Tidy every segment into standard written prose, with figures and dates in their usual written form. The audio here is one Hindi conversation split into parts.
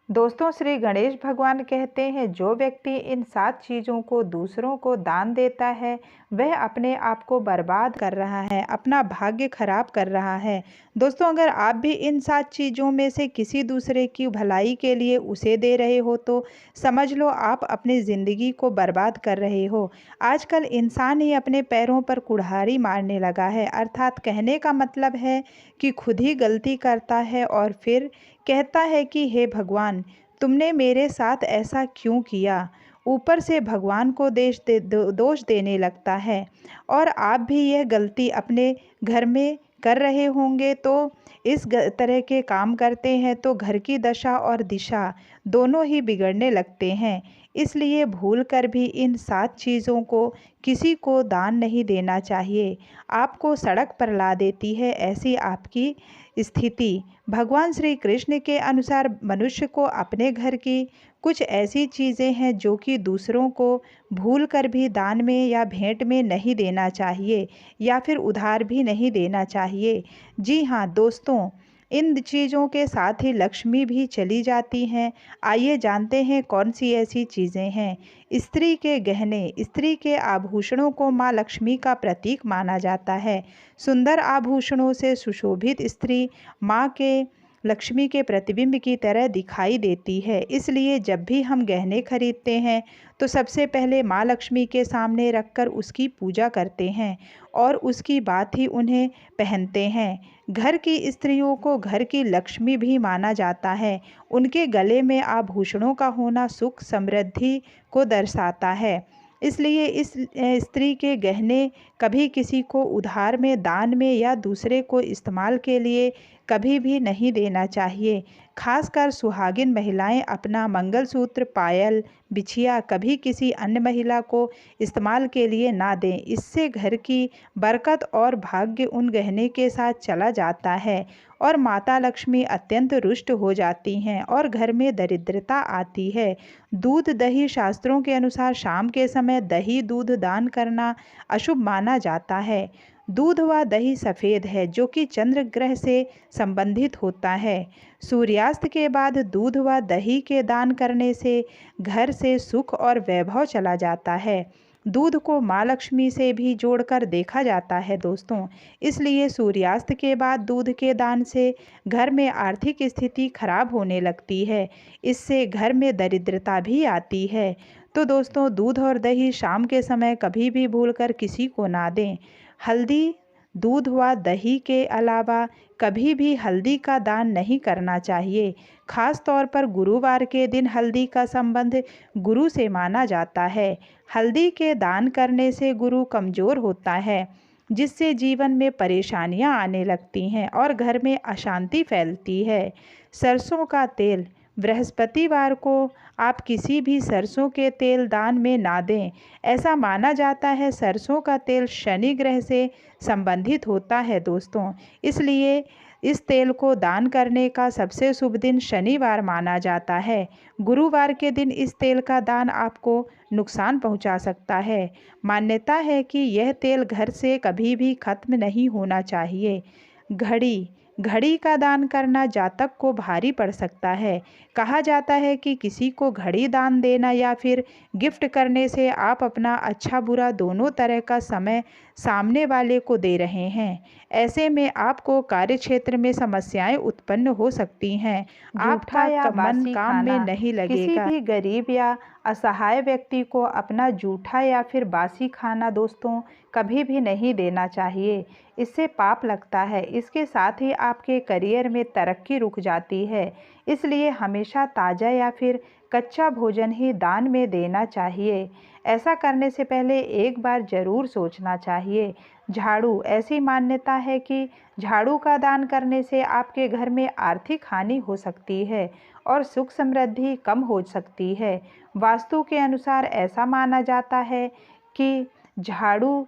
दोस्तों, श्री गणेश भगवान कहते हैं, जो व्यक्ति इन 7 चीज़ों को दूसरों को दान देता है, वह अपने आप को बर्बाद कर रहा है, अपना भाग्य खराब कर रहा है। दोस्तों, अगर आप भी इन 7 चीज़ों में से किसी दूसरे की भलाई के लिए उसे दे रहे हो, तो समझ लो आप अपनी ज़िंदगी को बर्बाद कर रहे हो। आजकल इंसान ही अपने पैरों पर कुल्हाड़ी मारने लगा है, अर्थात कहने का मतलब है कि खुद ही गलती करता है और फिर कहता है कि हे भगवान, तुमने मेरे साथ ऐसा क्यों किया। ऊपर से भगवान को दोष देने लगता है। और आप भी यह गलती अपने घर में कर रहे होंगे, तो इस तरह के काम करते हैं तो घर की दशा और दिशा दोनों ही बिगड़ने लगते हैं। इसलिए भूल कर भी इन 7 चीज़ों को किसी को दान नहीं देना चाहिए। आपको सड़क पर ला देती है ऐसी आपकी स्थिति। भगवान श्री कृष्ण के अनुसार मनुष्य को अपने घर की कुछ ऐसी चीज़ें हैं जो कि दूसरों को भूल कर भी दान में या भेंट में नहीं देना चाहिए, या फिर उधार भी नहीं देना चाहिए। जी हाँ दोस्तों, इन चीज़ों के साथ ही लक्ष्मी भी चली जाती हैं। आइए जानते हैं कौन सी ऐसी चीज़ें हैं। स्त्री के गहने, स्त्री के आभूषणों को माँ लक्ष्मी का प्रतीक माना जाता है। सुंदर आभूषणों से सुशोभित स्त्री माँ के लक्ष्मी के प्रतिबिंब की तरह दिखाई देती है। इसलिए जब भी हम गहने खरीदते हैं तो सबसे पहले माँ लक्ष्मी के सामने रखकर उसकी पूजा करते हैं और उसकी बात ही उन्हें पहनते हैं। घर की स्त्रियों को घर की लक्ष्मी भी माना जाता है। उनके गले में आभूषणों का होना सुख समृद्धि को दर्शाता है। इसलिए इस स्त्री के गहने कभी किसी को उधार में, दान में या दूसरे को इस्तेमाल के लिए कभी भी नहीं देना चाहिए। खासकर सुहागिन महिलाएं अपना मंगलसूत्र, पायल, बिछिया कभी किसी अन्य महिला को इस्तेमाल के लिए ना दें। इससे घर की बरकत और भाग्य उन गहने के साथ चला जाता है और माता लक्ष्मी अत्यंत रुष्ट हो जाती हैं और घर में दरिद्रता आती है। दूध दही, शास्त्रों के अनुसार शाम के समय दही दूध दान करना अशुभ माना जाता है। दूध व दही सफ़ेद है, जो कि चंद्र ग्रह से संबंधित होता है। सूर्यास्त के बाद दूध व दही के दान करने से घर से सुख और वैभव चला जाता है। दूध को माँ लक्ष्मी से भी जोड़कर देखा जाता है दोस्तों। इसलिए सूर्यास्त के बाद दूध के दान से घर में आर्थिक स्थिति खराब होने लगती है। इससे घर में दरिद्रता भी आती है। तो दोस्तों, दूध और दही शाम के समय कभी भी भूलकर किसी को ना दें। हल्दी, दूध व दही के अलावा कभी भी हल्दी का दान नहीं करना चाहिए। खास तौर पर गुरुवार के दिन हल्दी का संबंध गुरु से माना जाता है। हल्दी के दान करने से गुरु कमज़ोर होता है, जिससे जीवन में परेशानियां आने लगती हैं और घर में अशांति फैलती है। सरसों का तेल, बृहस्पतिवार को आप किसी भी सरसों के तेल दान में ना दें। ऐसा माना जाता है सरसों का तेल शनि ग्रह से संबंधित होता है दोस्तों। इसलिए इस तेल को दान करने का सबसे शुभ दिन शनिवार माना जाता है। गुरुवार के दिन इस तेल का दान आपको नुकसान पहुंचा सकता है। मान्यता है कि यह तेल घर से कभी भी खत्म नहीं होना चाहिए। घड़ी, घड़ी का दान करना जातक को भारी पड़ सकता है। कहा जाता है कि किसी को घड़ी दान देना या फिर गिफ्ट करने से आप अपना अच्छा बुरा दोनों तरह का समय सामने वाले को दे रहे हैं। ऐसे में आपको कार्य क्षेत्र में समस्याएं उत्पन्न हो सकती हैं। आपका या मन बासी काम में खाना नहीं किसी लगेगा। भी गरीब या असहाय व्यक्ति को अपना जूठा या फिर बासी खाना दोस्तों कभी भी नहीं देना चाहिए। इससे पाप लगता है। इसके साथ ही आपके करियर में तरक्की रुक जाती है। इसलिए हमेशा ताज़ा या फिर कच्चा भोजन ही दान में देना चाहिए। ऐसा करने से पहले एक बार ज़रूर सोचना चाहिए। झाड़ू, ऐसी मान्यता है कि झाड़ू का दान करने से आपके घर में आर्थिक हानि हो सकती है और सुख समृद्धि कम हो सकती है। वास्तु के अनुसार ऐसा माना जाता है कि झाड़ू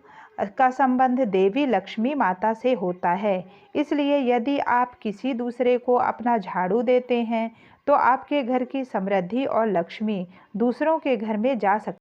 का संबंध देवी लक्ष्मी माता से होता है। इसलिए यदि आप किसी दूसरे को अपना झाड़ू देते हैं तो आपके घर की समृद्धि और लक्ष्मी दूसरों के घर में जा सकती